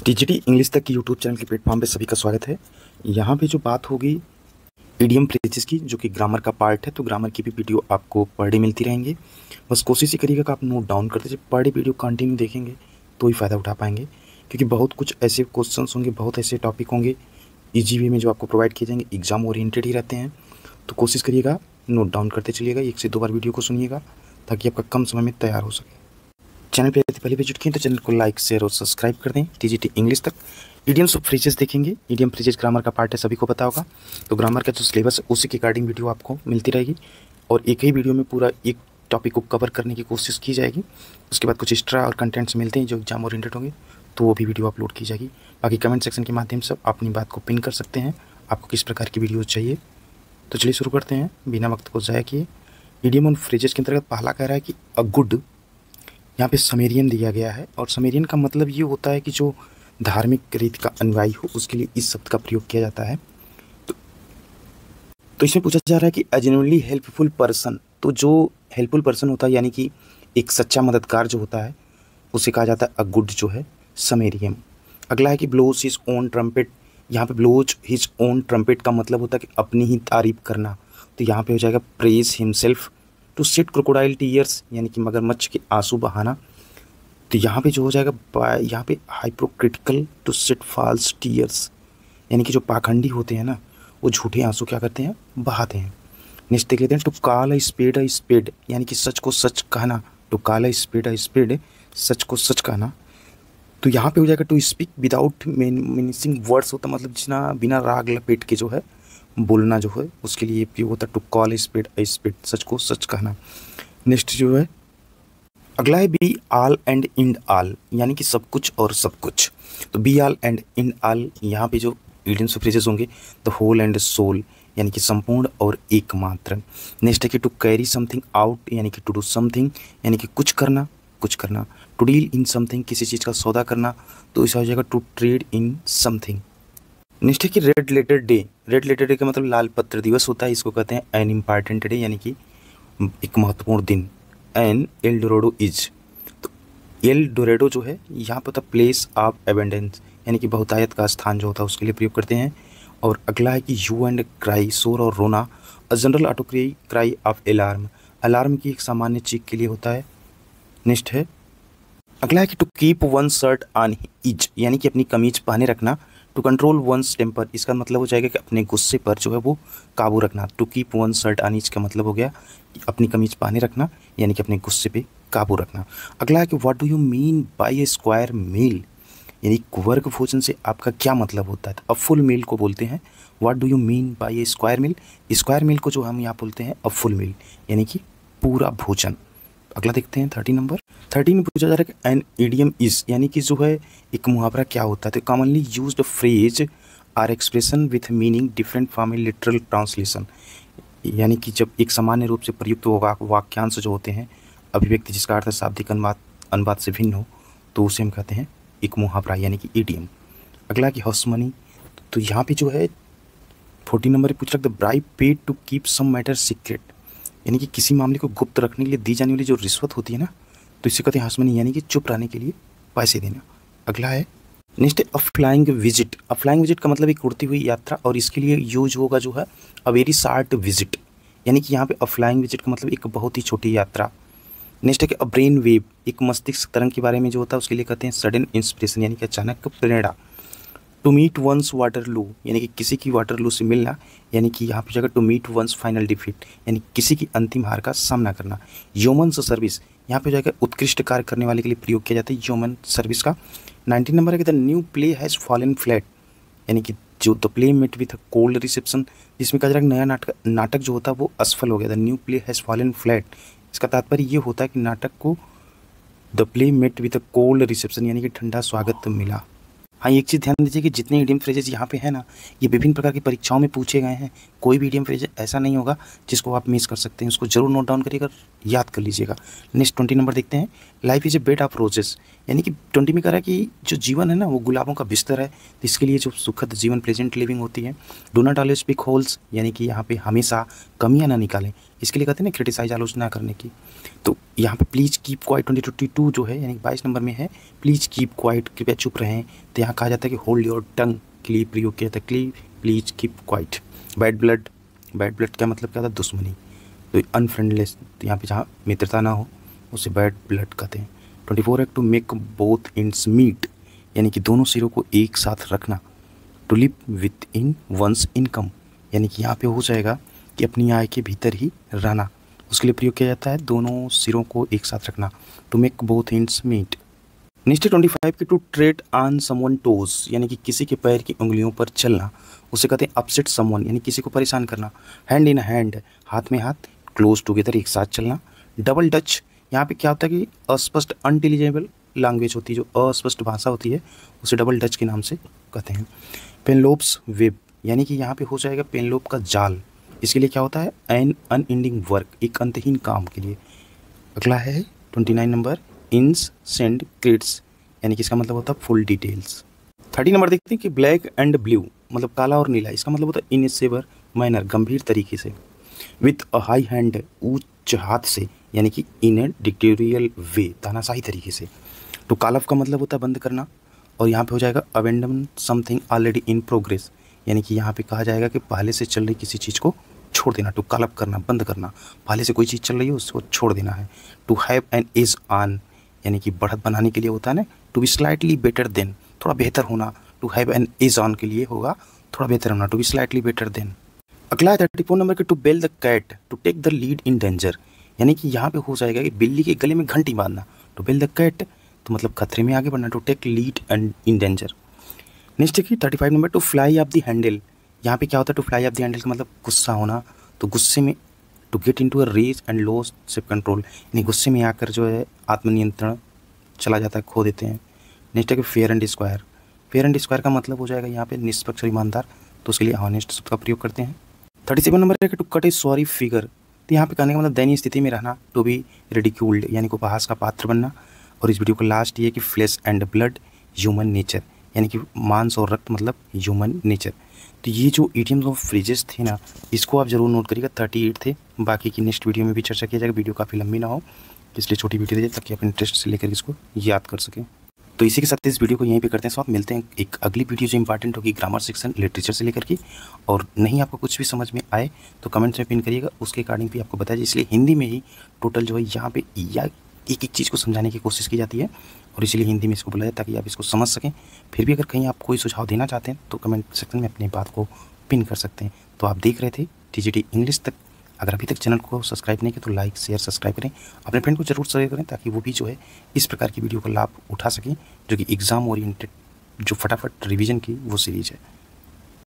TGT English तक की YouTube channel के प्लेटफॉर्म पे सभी का स्वागत है। यहाँ पे जो बात होगी इडियम फ्रेजेस की, जो कि ग्रामर का पार्ट है, तो ग्रामर की भी वीडियो आपको पर डे मिलती रहेंगी। बस कोशिश ही करिएगा कि आप नोट डाउन करते जाइए। पर डे वीडियो कंटिन्यू देखेंगे तो ही फ़ायदा उठा पाएंगे, क्योंकि बहुत कुछ ऐसे क्वेश्चन होंगे, बहुत ऐसे टॉपिक होंगे ईजी वे में जो आपको प्रोवाइड किए जाएंगे, एग्जाम ओरिएंटेड ही रहते हैं। तो कोशिश करिएगा नोट डाउन करते चलिएगा, 1 से 2 बार वीडियो को सुनिएगा ताकि आपका कम समय में तैयार हो सके। चैनल पे पहले विजिट किए तो चैनल को लाइक शेयर और सब्सक्राइब कर दें। टीजीटी इंग्लिश तक इडियम्स और फ्रेजेस देखेंगे। इडियम फ्रेजेस ग्रामर का पार्ट है, सभी को पता होगा। तो ग्रामर का जो सिलेबस है उसी के अकॉर्डिंग वीडियो आपको मिलती रहेगी, और एक ही वीडियो में पूरा एक टॉपिक को कवर करने की कोशिश की जाएगी। उसके बाद कुछ एक्स्ट्रा और कंटेंट्स मिलते हैं जो एग्जाम ओरिएंटेड होंगे, तो वो भी वीडियो अपलोड की जाएगी। बाकी कमेंट सेक्शन के माध्यम से अपनी बात को पिन कर सकते हैं, आपको किस प्रकार की वीडियो चाहिए। तो चलिए शुरू करते हैं बिना वक्त को ज़ाया किए। इडियम और फ्रेजेस के अंतर्गत पहला कह रहा है कि अ गुड, यहाँ पे समेरियन दिया गया है, और समेरियन का मतलब ये होता है कि जो धार्मिक रीति का अनुयायी हो, उसके लिए इस शब्द का प्रयोग किया जाता है। तो इसमें पूछा जा रहा है कि अ जेन्युइनली हेल्पफुल पर्सन, तो जो हेल्पफुल पर्सन होता है यानी कि एक सच्चा मददगार जो होता है, उसे कहा जाता है अ गुड जो है समेरियन। अगला है कि ब्लोज हिज ओन ट्रम्पेट। यहाँ पे ब्लोज हिज ओन ट्रम्पेट का मतलब होता है कि अपनी ही तारीफ करना, तो यहाँ पे हो जाएगा praise himself. To set crocodile tears, यानी कि मगरमच्छ के आंसू बहाना, तो यहाँ पे जो हो जाएगा यहाँ पे hypocritical. To set false tears, यानी कि जो पाखंडी होते हैं ना, वो झूठे आंसू क्या करते हैं, बहाते हैं। नेक्स्ट देख लेते हैं, टू कॉल अ स्पेड, यानी कि सच को सच कहना। टू कॉल अ स्पेड, सच को सच कहना। तो यहाँ पे हो जाएगा to speak without meaning words, होता मतलब जितना बिना राग लपेट के जो है बोलना जो है, उसके लिए उपयोग होता है टू कॉल स्पेड, सच को सच कहना। नेक्स्ट जो है अगला है be all and in all, यानी कि सब कुछ और सब कुछ। तो be all and in all, यहाँ पे जो इडियम्स फ्रेजेस होंगे, द होल एंड सोल, यानी कि संपूर्ण और एकमात्र। नेक्स्ट है कि टू कैरी समथिंग आउट, यानी कि टू डू समथिंग, यानी कि कुछ करना। टू डील इन समथिंग, किसी चीज़ का सौदा करना, तो ऐसा हो जाएगा to trade in something. Next है कि red letter day. Red letter day का मतलब लाल पत्र दिवस होता है, इसको कहते हैं एन इम्पॉर्टेंट डे, यानी कि एक महत्वपूर्ण दिन। एन एल डोरेडो इज, तो एल डोरेडो जो है यहाँ पर होता प्लेस ऑफ एबेंडेंस, यानी कि बहुतायत का स्थान जो होता है उसके लिए प्रयोग करते हैं। और अगला है कि यू एंड क्राई, शोर और रोना। A general auto cry of alarm, alarm की एक सामान्य चीख के लिए होता है। नेक्स्ट है अगला है कि to keep one shirt on is, यानी कि अपनी कमीज पहने रखना। टू कंट्रोल वंस टेम्पर, इसका मतलब हो जाएगा कि अपने गुस्से पर जो है वो काबू रखना। To keep one shirt on is का मतलब हो गया अपनी कमीज पहने रखना, यानी कि अपने गुस्से पे काबू रखना। अगला है कि what do you mean by a square meal, यानी वर्ग भोजन से आपका क्या मतलब होता है। अ फुल मील को बोलते हैं what do you mean by a square meal. Square meal को जो हम यहाँ बोलते हैं अ फुल मील, यानी कि पूरा भोजन। अगला देखते हैं 30 नंबर। 30 में पूछा जा रहा है कि एन इडियम इज, यानी कि जो है एक मुहावरा क्या होता है। तो commonly used phrase or expression with meaning different from a literal translation, यानी कि जब एक सामान्य रूप से प्रयुक्त वाक्यांश जो होते हैं, अभिव्यक्ति जिसका अर्थ शाब्दिक अनुवाद से भिन्न हो, तो उसे हम कहते हैं एक मुहावरा, यानी कि इडियम। अगला कि हाउस मनी, तो यहाँ पे जो है 40 नंबर पूछ रखा the bribe paid to keep some matter secret, यानी कि किसी मामले को गुप्त रखने के लिए दी जाने वाली जो रिश्वत होती है ना, तो इसे कहते हैं हाउस मनी, यानी कि चुप रहने के लिए पैसे देना। अगला है नेक्स्ट है a flying visit. A flying visit का मतलब एक उड़ती हुई यात्रा, और इसके लिए यूज होगा जो है अ वेरी शॉर्ट विजिट, यानी कि यहाँ पे अ फ्लाइंग विजिट का मतलब एक बहुत ही छोटी यात्रा। नेक्स्ट है कि अ ब्रेन वेव, एक मस्तिष्क तरंग के बारे में जो होता है उसके लिए कहते हैं सडन इंस्पिरेशन, यानी कि अचानक प्रेरणा। टू मीट वंस वाटरलू, यानी कि किसी की वाटरलू से मिलना, यानी कि यहाँ पे जगह to meet one's final defeat, यानी किसी की अंतिम हार का सामना करना। ह्यूमन्स सर्विस, यहाँ पे जाकर उत्कृष्ट कार्य करने वाले के लिए प्रयोग किया जाता है ह्यूमन सर्विस का। 19 नंबर है कि the new play has fallen flat, यानी कि जो the play met with cold reception, जिसमें कहा जा रहा है नया नाटक जो होता है वो असफल हो गया। The new play has fallen flat, इसका तात्पर्य ये होता है कि नाटक को the play met with cold reception, यानी कि ठंडा स्वागत मिला। हाँ, एक चीज़ ध्यान दीजिए कि जितने इडियम फ्रेजेस यहाँ पे है ना, ये विभिन्न प्रकार की परीक्षाओं में पूछे गए हैं। कोई भी इडियम फ्रेज ऐसा नहीं होगा जिसको आप मिस कर सकते हैं, उसको जरूर नोट डाउन करिएगा, याद कर लीजिएगा। नेक्स्ट 20 नंबर देखते हैं। Life is a bed of roses, यानी कि 20 में कह रहा है कि जो जीवन है ना वो गुलाबों का बिस्तर है, तो इसके लिए जो सुखद जीवन प्रेजेंट लिविंग होती है। Do not always pick holes, यानी कि यहाँ पे हमेशा कमियाँ ना निकालें, इसके लिए कहते हैं ना क्रिटिसाइज, आलोचना करने की। तो यहाँ पे प्लीज़ कीप क्वाइट 2022 जो है यानी 22 नंबर में है, प्लीज़ कीप क्वाइट, कृपया चुप रहें। तो यहाँ कहा जाता है कि होल्ड योर टंग के लिए प्रयोग किया जाता है, please keep quiet. Bad blood, bad blood का मतलब क्या था? दुश्मनी। तो अनफ्रेंडलेस, यहाँ पे जहाँ मित्रता ना हो उसे बैड ब्लड कहते हैं। 24 है to make both ends meet, यानी कि दोनों सिरों को एक साथ रखना। To live within one's income, यानी कि यहाँ पे हो जाएगा कि अपनी आय के भीतर ही रहना, उसके लिए प्रयोग किया जाता है दोनों सिरों को एक साथ रखना। To make both ends meet. Next 25 की to trade on someone toes, यानी कि किसी के पैर की उंगलियों पर चलना, उसे कहते हैं अपसेट समवन, यानी किसी को परेशान करना। हैंड इन हैंड, हाथ में हाथ, क्लोज टुगेदर, एक साथ चलना। डबल डच, यहाँ पे क्या होता है कि अस्पष्ट अनइंटेलिजिबल लैंग्वेज होती है, जो अस्पष्ट भाषा होती है उसे डबल डच के नाम से कहते हैं। पेनलोप्स वेब, यानी कि यहाँ पे हो जाएगा पेनलोप का जाल, इसके लिए क्या होता है? एन अनएंडिंग वर्क, एक अंतहीन काम के लिए। अगला है 29 नंबर, इंस सेंड क्रिट्स, यानी कि इसका मतलब होता है फुल डिटेल्स। 30 नंबर देखते हैं कि ब्लैक एंड ब्लू, मतलब काला और नीला, इसका मतलब होता है इन ए सेवर मैनर, गंभीर तरीके से। विथ अ हाई हैंड, उच्च हाथ से, यानी कि इन ए डिक्टेरियल वे, तानाशाही तरीके से। तो कालफ का मतलब होता है बंद करना, और यहाँ पे हो जाएगा abandon something already in progress, यानी कि यहाँ पे कहा जाएगा कि पहले से चल रही किसी चीज़ को छोड़ देना। टू कालअप करना, बंद करना, पहले से कोई चीज़ चल रही है उसको छोड़ देना है। To have an edge on, यानी कि बढ़त बनाने के लिए होता है ना। To be slightly better than, थोड़ा बेहतर होना। To have an edge on के लिए होगा थोड़ा बेहतर होना, to be slightly better than. अगला है 34 नंबर के to bell the cat, to take the lead in danger, यानी कि यहाँ पे हो जाएगा कि बिल्ली के गले में घंटी बांधना। टू बेल द कैट तो मतलब खतरे में आगे बढ़ना। To take lead and in danger. Next है कि 35 number to fly up the handle, यहाँ पे क्या होता है? To fly up the handle का मतलब गुस्सा होना, तो गुस्से में to get into a rage and loss self control, यानी गुस्से में आकर जो है आत्मनियंत्रण चला जाता है, खो देते हैं। नेक्स्ट है कि fair and square, fair and square का मतलब हो जाएगा यहाँ पे निष्पक्ष और ईमानदार, तो उसके लिए ऑनेस्ट शब्द का प्रयोग करते हैं। 37 नंबर है कि to cut a sorry figure, तो यहाँ पे कहने का मतलब दयनीय स्थिति में रहना। टू बी रिडिक्यूल्ड, यानी कि उपहास का पात्र बनना। और इस वीडियो का लास्ट ये कि flash and blood human nature, यानी कि मांस और रक्त मतलब ह्यूमन नेचर। तो ये जो इडियम्स और फ्रेजेस थे ना, इसको आप जरूर नोट करिएगा। 38 थे, बाकी की नेक्स्ट वीडियो में भी चर्चा किया जाएगा। वीडियो काफ़ी लंबी ना हो इसलिए छोटी वीडियो दे ताकि आप इंटरेस्ट से लेकर इसको याद कर सकें। तो इसी के साथ इस वीडियो को यहीं पे करते हैं। साथ मिलते हैं एक अगली वीडियो जो इंपॉर्टेंट होगी ग्रामर सेक्शन लिटरेचर से लेकर के। और नहीं आपको कुछ भी समझ में आए तो कमेंट्स में पिन करिएगा, उसके अकॉर्डिंग भी आपको बताया जाए। इसलिए हिंदी में ही टोटल जो है यहाँ पे या एक चीज़ को समझाने की कोशिश की जाती है, और इसीलिए हिंदी में इसको बुलाया ताकि आप इसको समझ सकें। फिर भी अगर कहीं आप कोई सुझाव देना चाहते हैं तो कमेंट सेक्शन में अपनी बात को पिन कर सकते हैं। तो आप देख रहे थे TGT इंग्लिश तक। अगर अभी तक चैनल को सब्सक्राइब नहीं किया तो लाइक शेयर सब्सक्राइब करें, अपने फ्रेंड को जरूर शेयर करें ताकि वो भी जो है इस प्रकार की वीडियो का लाभ उठा सकें, जो कि एग्ज़ाम ओरिएंटेड जो फटाफट रिवीजन की वो सीरीज़ है।